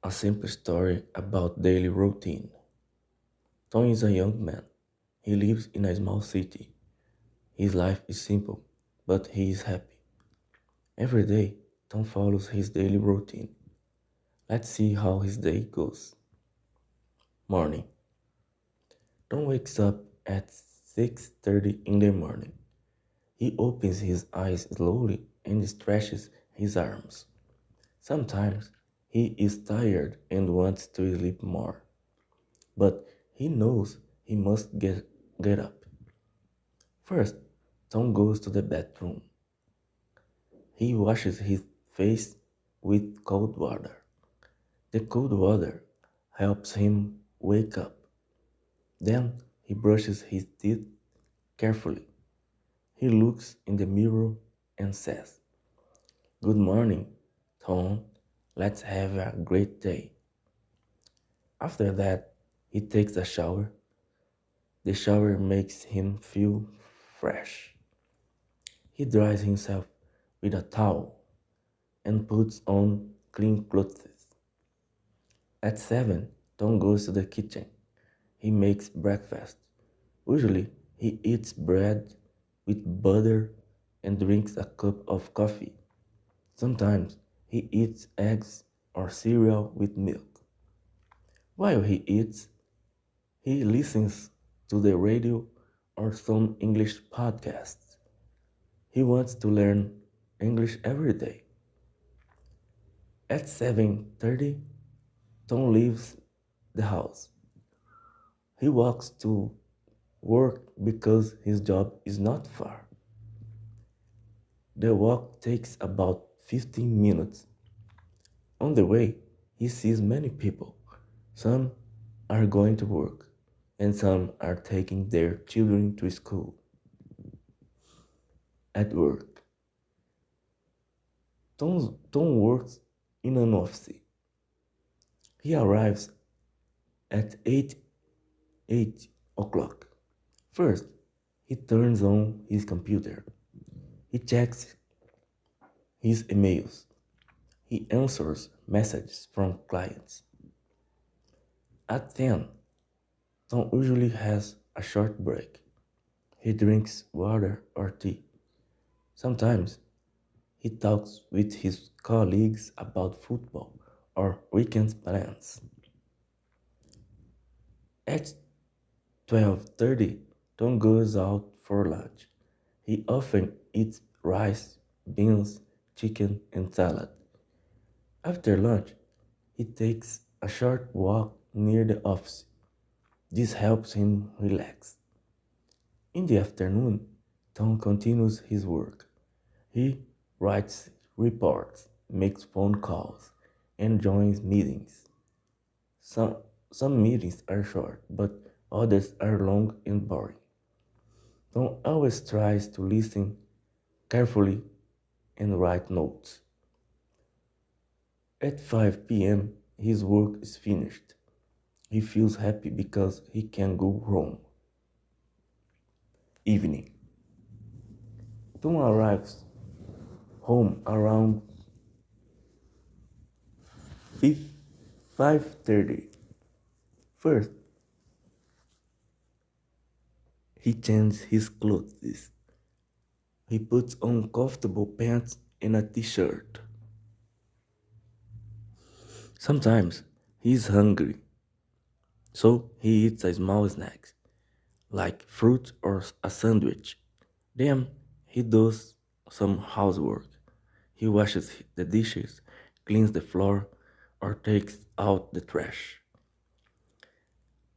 A simple story about daily routine. Tom is a young man. He lives in a small city. His life is simple, but he is happy. Every day, Tom follows his daily routine. Let's see how his day goes. Morning. Tom wakes up at 6:30 in the morning. He opens his eyes slowly and stretches his arms. Sometimes he is tired and wants to sleep more, but he knows he must get up. First, Tom goes to the bathroom. He washes his face with cold water. The cold water helps him wake up. Then he brushes his teeth carefully. He looks in the mirror and says, "Good morning, Tom. Let's have a great day." After that, he takes a shower. The shower makes him feel fresh. He dries himself with a towel and puts on clean clothes. At 7, Tom goes to the kitchen. He makes breakfast. Usually, he eats bread with butter and drinks a cup of coffee. Sometimes, he eats eggs or cereal with milk. While he eats, he listens to the radio or some English podcasts. He wants to learn English every day. At 7:30, Tom leaves the house. He walks to work because his job is not far. The walk takes about 15 minutes. On the way, he sees many people. Some are going to work, and some are taking their children to school. At work, Tom works in an office. He arrives at 8 o'clock. First, he turns on his computer. He checks his emails. He answers messages from clients. At 10, Tom usually has a short break. He drinks water or tea. Sometimes he talks with his colleagues about football or weekend plans. At 12:30, Tom goes out for lunch. He often eats rice, beans, chicken, and salad. After lunch, he takes a short walk near the office. This helps him relax. In the afternoon, Tom continues his work. He writes reports, makes phone calls, and joins meetings. Some, some meetings are short, but others are long and boring. Tom always tries to listen carefully and write notes. At 5 p.m., his work is finished. He feels happy because he can go home. Evening. Tom arrives home around 5:30. First, he changes his clothes. He puts on comfortable pants and a t-shirt. Sometimes he is hungry, so he eats a small snack, like fruit or a sandwich. Then he does some housework. He washes the dishes, cleans the floor, or takes out the trash.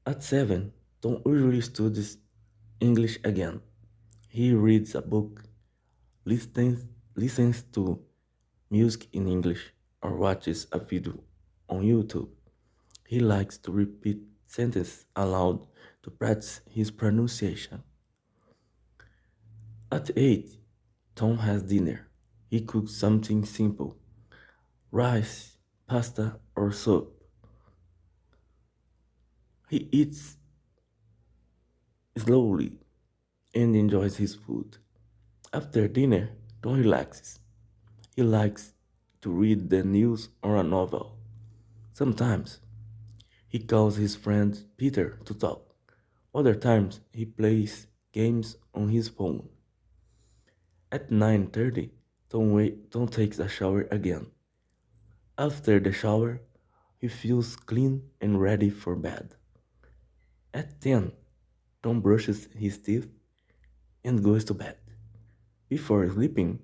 At 7, Tom usually studies English again. He reads a book, listens to music in English, or watches a video on YouTube. He likes to repeat sentences aloud to practice his pronunciation. At 8, Tom has dinner. He cooks something simple: rice, pasta, or soup. He eats slowly and enjoys his food. After dinner, Tom relaxes. He likes to read the news or a novel. Sometimes he calls his friend Peter to talk. Other times he plays games on his phone. At 9:30, Tom takes a shower again. After the shower, he feels clean and ready for bed. At 10, Tom brushes his teeth and goes to bed. Before sleeping,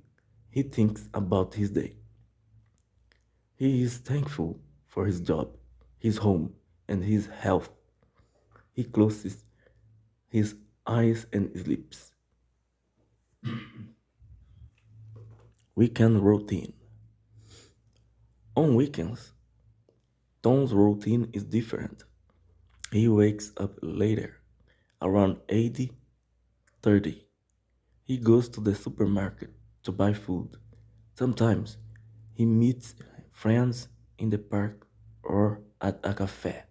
he thinks about his day. He is thankful for his job, his home, and his health. He closes his eyes and sleeps. Weekend routine. On weekends, Tom's routine is different. He wakes up later, around 8:30. He goes to the supermarket to buy food. Sometimes he meets friends in the park or at a cafe.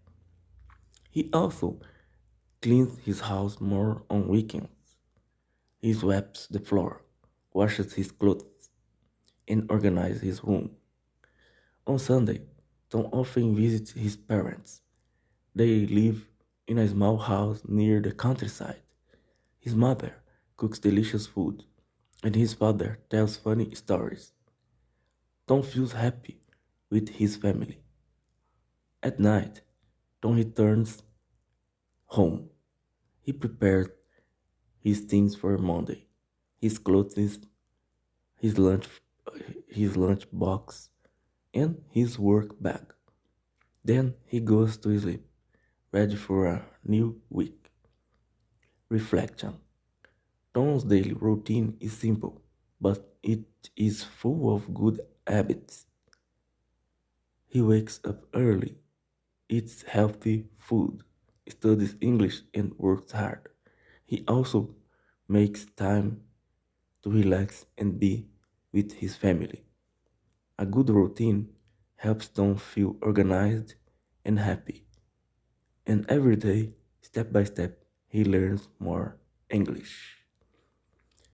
He also cleans his house more on weekends. He sweeps the floor, washes his clothes, and organizes his room. On Sunday, Tom often visits his parents. They live in a small house near the countryside. His mother cooks delicious food, and his father tells funny stories. Tom feels happy with his family. At night, Tom returns home. He prepares his things for Monday. His clothes, his lunch, his lunch box, and his work bag. Then he goes to sleep, ready for a new week. Reflection. Tom's daily routine is simple, but it is full of good habits. He wakes up early, eats healthy food, studies English, and works hard. He also makes time to relax and be with his family. A good routine helps Tom feel organized and happy, and every day, step by step, he learns more English.